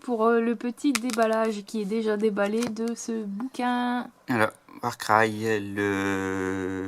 pour le petit déballage qui est déjà déballé de ce bouquin. Alors, Warcry, le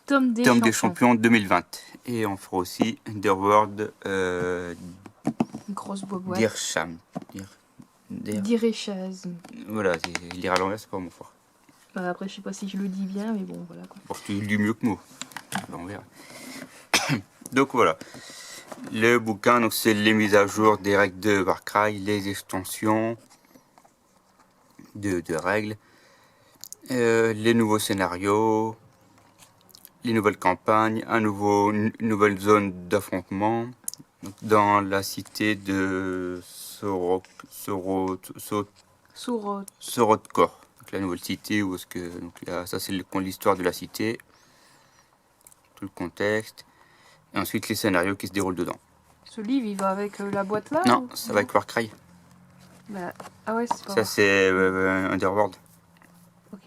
Tome des Tome des champions. champions 2020. Et on fera aussi Underworld Une grosse boîte. Dirsham. Direchaz. Voilà, lire à l'envers, c'est pas mon fort. Après, je sais pas si je le dis bien, mais bon, voilà quoi. Bon, tu lis mieux que moi. On verra. Donc voilà. Le bouquin, donc c'est les mises à jour des règles de Warcry, les extensions de règles, les nouveaux scénarios, les nouvelles campagnes, une nouvelle zone d'affrontement dans la cité de Sorotkor. Donc la nouvelle cité où est-ce que donc là, ça c'est l'histoire de la cité, tout le contexte, et ensuite les scénarios qui se déroulent dedans. Ce livre, il va avec la boîte là? Non, ça va avec Warcry. Bah, ah ouais, c'est pas Ça c'est Underworld. Ok.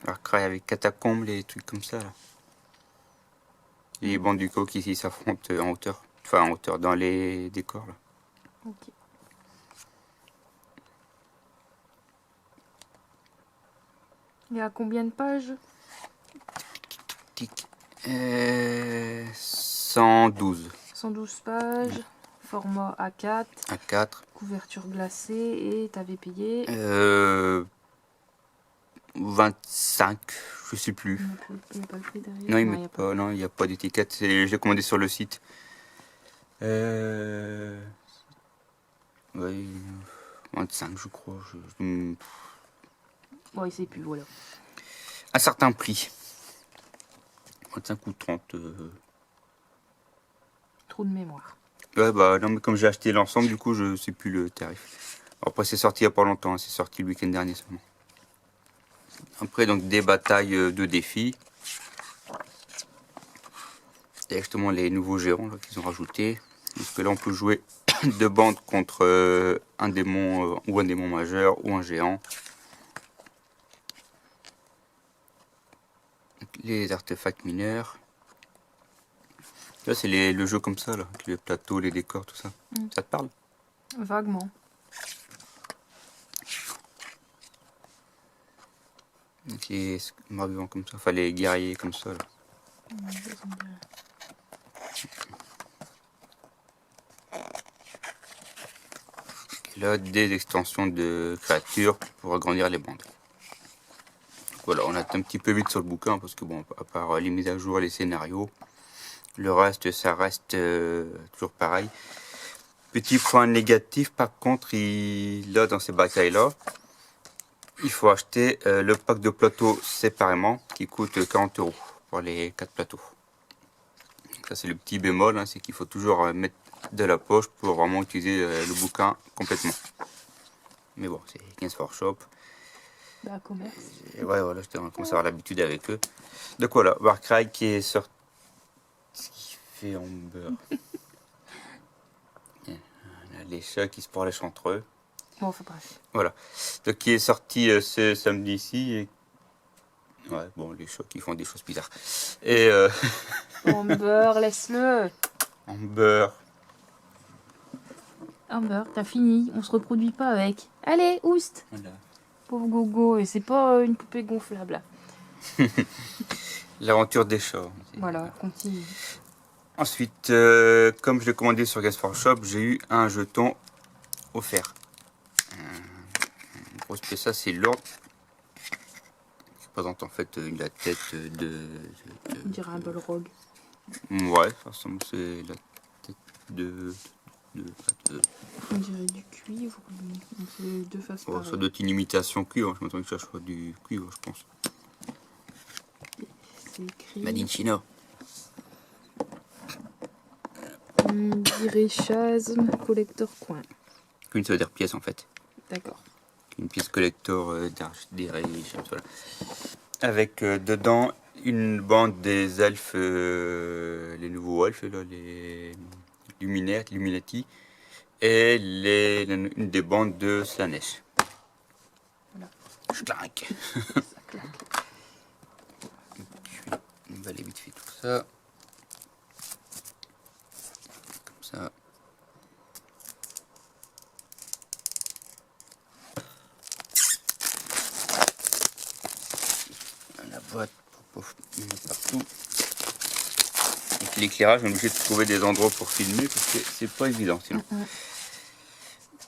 Warcry avec catacombes, les trucs comme ça là. Les bandes du coq qui s'affrontent en hauteur. Enfin en hauteur dans les décors là. Ok. Il y a combien de pages? 112. 112 pages. Format A4. A4. Couverture glacée. Et t'avais payé 25, je sais plus. Il n'y a pas le prix derrière. Non, il n'y a pas d'étiquette. Je l'ai commandé sur le site. Oui, 25, je crois. Ouais, c'est plus, voilà. Un certain prix. 25 ou 30. Trou de mémoire. Ouais, bah non, mais comme j'ai acheté l'ensemble, du coup, je sais plus le tarif. Après, c'est sorti il n'y a pas longtemps. Hein, c'est sorti le week-end dernier seulement. Après, donc, des batailles de défis. Et justement, les nouveaux géants qu'ils ont rajoutés. Parce que là, on peut jouer deux bandes contre un démon ou un démon majeur ou un géant. Les artefacts mineurs. Là, c'est le jeu comme ça, là. Avec les plateaux, les décors, tout ça. Ça te parle? Vaguement. Les morts vivants comme ça. Enfin, les guerriers comme ça, là. Et là, des extensions de créatures pour agrandir les bandes. Voilà, on a un petit peu vite sur le bouquin parce que bon, à part les mises à jour, les scénarios, le reste, ça reste toujours pareil. Petit point négatif, par contre, là, dans ces batailles-là, il faut acheter le pack de plateaux séparément qui coûte 40 € pour les 4 plateaux. Donc ça, c'est le petit bémol, hein, c'est qu'il faut toujours mettre de la poche pour vraiment utiliser le bouquin complètement. Mais bon, c'est Games Workshop. Bah, commerce. Et ouais, voilà, je commence à avoir l'habitude avec eux. Donc voilà, Warcry qui est sorti. Ce qui fait en beurre. On a les chats qui se pourlèchent entre eux. Bon, enfin bref. Voilà. Donc qui est sorti ce samedi-ci. Et... ouais, bon, les chats qui font des choses bizarres. Et Amber, laisse-le. Amber. Amber, t'as fini. On se reproduit pas avec. Allez, oust. Voilà. Pauvre gogo. Et c'est pas une poupée gonflable. L'aventure des chats. Voilà, continue. Ensuite, comme je l'ai commandé sur Games Workshop, j'ai eu un jeton offert. Une grosse pièce, ça c'est l'ordre. Qui représente en fait la tête On dirait un Balrog. ouais, ça ressemble, c'est la tête de On dirait du cuivre. Donc c'est les deux faces pareilles. ça doit être une imitation cuivre. Je m'attends que ça soit du cuivre, je pense. C'est écrit. Made in China. Direchasme collector coin. Qu'une ça veut dire pièce en fait. D'accord. Une pièce collector d'Irisham, voilà. Avec dedans une bande des elfes, les nouveaux elfes, là, les Illuminati, et une des bandes de Slanesh. Voilà. Je claque. Ça claque. Je vais emballer vite fait tout ça. Comme ça. Pouf, il y en a partout. Avec l'éclairage, on est obligé de trouver des endroits pour filmer parce que c'est pas évident sinon.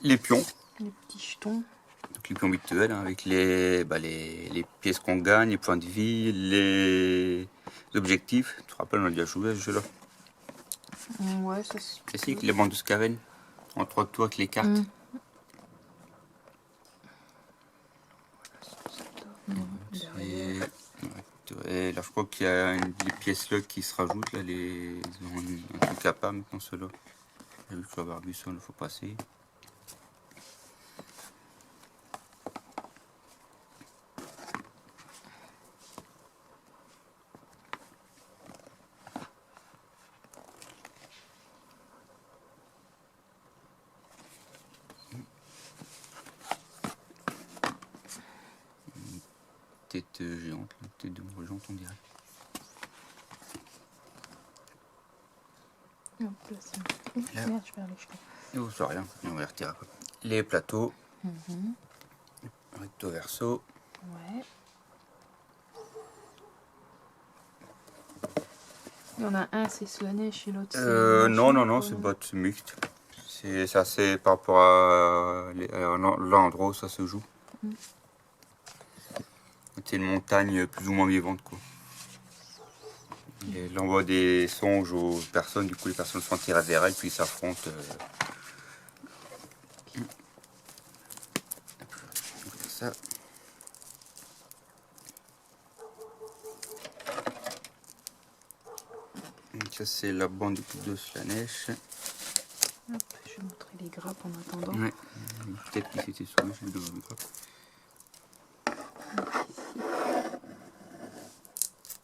Les pions, Les petits jetons. donc les pions virtuels hein, avec les pièces qu'on gagne, les points de vie, les objectifs. Tu te rappelles, on a déjà joué à ce jeu-là. Ouais, ça se Classique, peut. les bandes de Skaven, en 3 tours avec les cartes. Non, derrière. Et là, je crois qu'il y a des pièces là qui se rajoutent. Là, ils ont un truc à part maintenant, ceux-là. J'ai vu que sur Barbusson, il faut passer. Tête géante, une tête de mort géante, on dirait. Hop, là, c'est... Là. Merde, je perds les jetons. Et vous savez rien, on va les retirer après. Les plateaux, recto verso. Ouais. Il y en a un, c'est Slanesh et l'autre, c'est... Non, c'est pas mixte. C'est assez par rapport à l'endroit où ça se joue. C'est une montagne plus ou moins vivante, quoi. Il envoie des songes aux personnes, du coup les personnes sont tirées vers elle, puis ils s'affrontent. Ça. Donc ça c'est la bande de Slanesh. Hop, je vais montrer les grappes en attendant. Ouais, une tête qui s'était sauvée, je vais devant le grappe.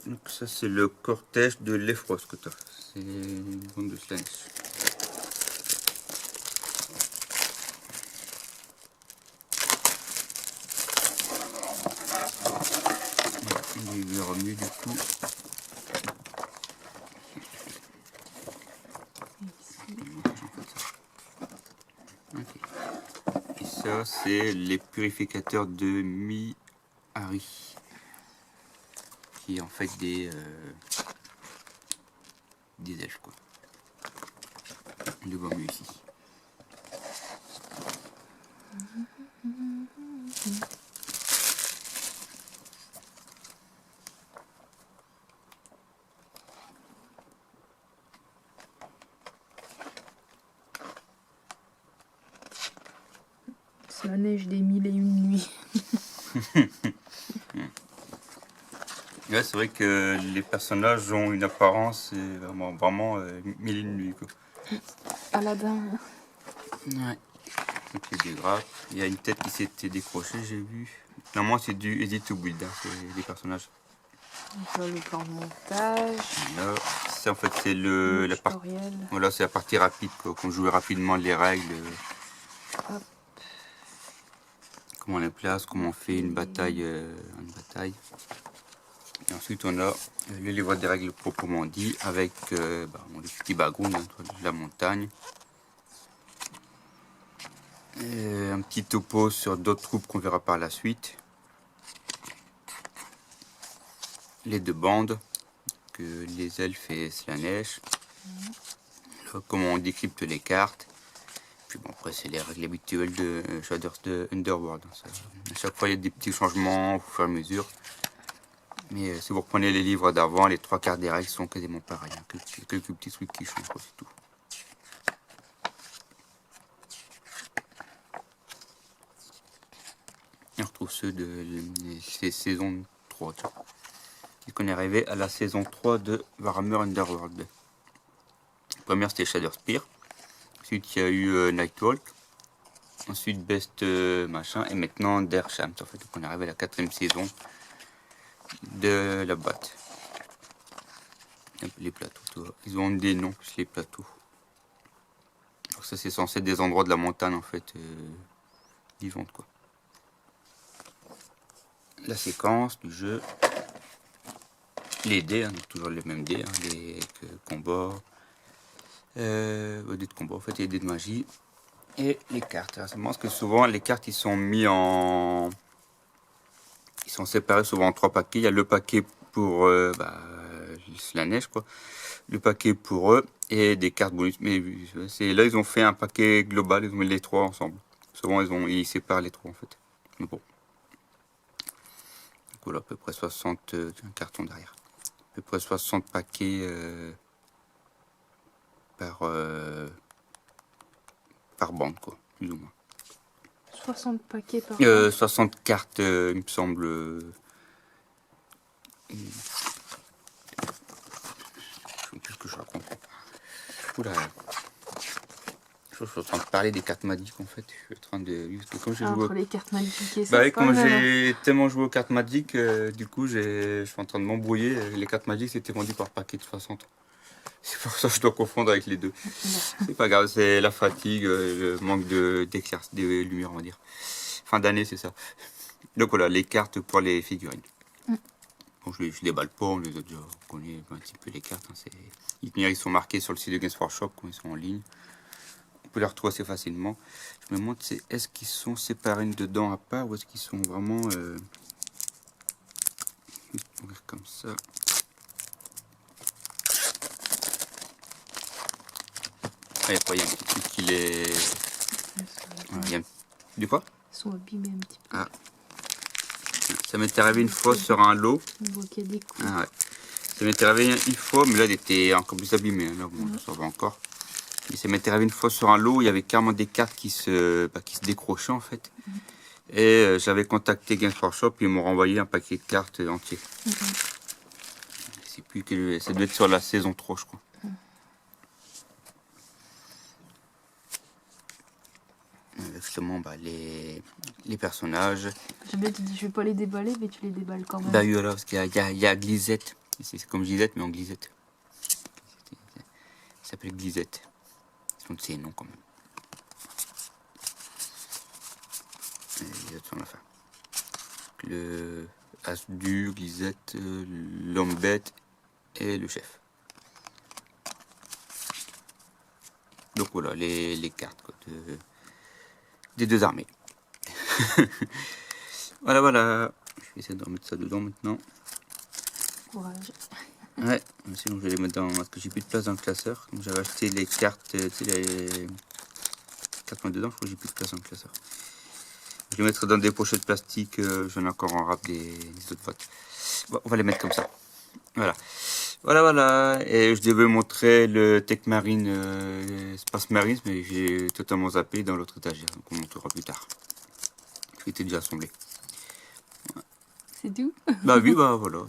Donc ça c'est le cortège de l'Efroscota. C'est une bande de Slanesh. On les verra mieux du coup. Okay. Et ça c'est les purificateurs de Mi-Hari. Qui est en fait des elfes quoi. On les voit mieux ici. Slanesh des 1001 nuits. Ouais, c'est vrai que les personnages ont une apparence vraiment mille et une nuits quoi. Aladdin. Ouais. Donc il y a des grappes. Il y a une tête qui s'était décrochée, j'ai vu. Normalement c'est du Easy to Build, hein, c'est les personnages. Donc là, le plan de montage. Là, c'est en fait c'est Le la partie. tutoriel. Voilà, c'est la partie rapide quoi, qu'on joue rapidement les règles. Hop. Comment on les place, comment on fait une bataille. Et ensuite on a le livre des règles proprement dit avec le petit background hein, de la montagne. Et un petit topo sur d'autres troupes qu'on verra par la suite. Les deux bandes, que les elfes et Slanesh. Là, comment on décrypte les cartes. Puis bon après c'est les règles habituelles de Shadows de Underworld. Ça, à chaque fois il y a des petits changements au fur et à mesure. Mais si vous reprenez les livres d'avant, les trois quarts des règles sont quasiment pareilles. Hein. Quelques petits trucs qui changent, c'est tout. Et on retrouve ceux de ces saisons 3. On est arrivé à la saison 3 de Warhammer Underworld. La première c'était Shadowspear. Ensuite il y a eu Nightwalk. Ensuite Best machin. Et maintenant Dersham. En fait, donc on est arrivé à la 4e saison de la boîte. Les plateaux, ils ont des noms, plus les plateaux. Alors ça c'est censé être des endroits de la montagne en fait, vivantes quoi. La séquence du jeu, les dés, hein, donc toujours les mêmes dés, hein, les combats, dés de combat en fait, et les dés de magie, et les cartes. C'est parce que souvent les cartes ils sont mis en... Ils sont séparés souvent en 3 paquets. Il y a le paquet pour la neige, quoi. Le paquet pour eux et des cartes bonus. Mais là, ils ont fait un paquet global, ils ont mis les trois ensemble. Souvent, ils séparent les trois, en fait. Mais bon. Donc voilà, à peu près 60... un carton derrière. À peu près 60 paquets par bande, quoi, plus ou moins. 60 paquets par 60 cartes, il me semble. Qu'est-ce que je raconte? Oula. Je suis en train de parler des cartes magiques en fait. Je suis en train de. Comme j'ai joué. entre les cartes magiques et ça. Bah oui, c'est pas comme le même. j'ai tellement joué aux cartes magiques, du coup, je suis en train de m'embrouiller. Les cartes magiques, c'était vendu par paquet de 60. C'est pour ça que je dois confondre avec les deux. C'est pas grave, c'est la fatigue, le manque de lumière, on va dire. Fin d'année, c'est ça. Donc voilà, les cartes pour les figurines. Bon, je déballe pas, on les a déjà, on connaît un petit peu les cartes. Hein, ils sont marqués sur le site de Games Workshop quand ils sont en ligne. On peut les retrouver assez facilement. Je me demande, est-ce qu'ils sont séparés dedans à part ou est-ce qu'ils sont vraiment... comme ça. Ah, il y a un petit truc qui les... Voilà, il y a... Du quoi? Ils sont abîmés un petit peu. Ah. Ça m'était arrivé une fois sur un lot. On voit qu'il y a des coups. Ah ouais. Ça m'était arrivé une fois, mais là, il était encore plus abîmé. Là, bon, ça va encore. Et ça m'était arrivé une fois sur un lot où il y avait carrément des cartes qui se décrochaient, en fait. Et j'avais contacté Games Workshop et ils m'ont renvoyé un paquet de cartes entier. C'est plus que... Ça devait être sur la saison 3, je crois. Justement, les personnages. Jamais tu dis je vais pas les déballer, mais tu les déballes quand même. Bah oui, voilà, parce qu'il y a Glisette. C'est comme Gisette, mais en Glisette. Ça s'appelle Glisette. C'est ses noms quand même. Et les autres sont à la fin. Le Asdur, Glisette, l'homme bête et le chef. Donc voilà, les cartes quoi, des deux armées. Voilà. Je vais essayer de remettre ça dedans maintenant. Courage. Ouais, sinon je vais les mettre dans... Parce que j'ai plus de place dans le classeur. Donc j'avais acheté les cartes, tu sais, les cartes dedans, je crois que j'ai plus de place dans le classeur. Je vais les mettre dans des pochettes plastiques, j'en ai encore en rap des autres boîtes. Bon, on va les mettre comme ça. Voilà. Et je devais montrer le Tech Marine, Space Marines, mais j'ai totalement zappé dans l'autre étagère. Donc on montrera plus tard. Il était déjà assemblé. C'est tout. Bah oui, bah voilà.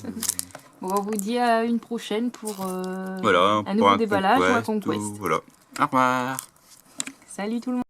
Bon, on vous dit à une prochaine pour Voilà, un nouveau déballage ou un conquest. Voilà. Au revoir. Salut tout le monde.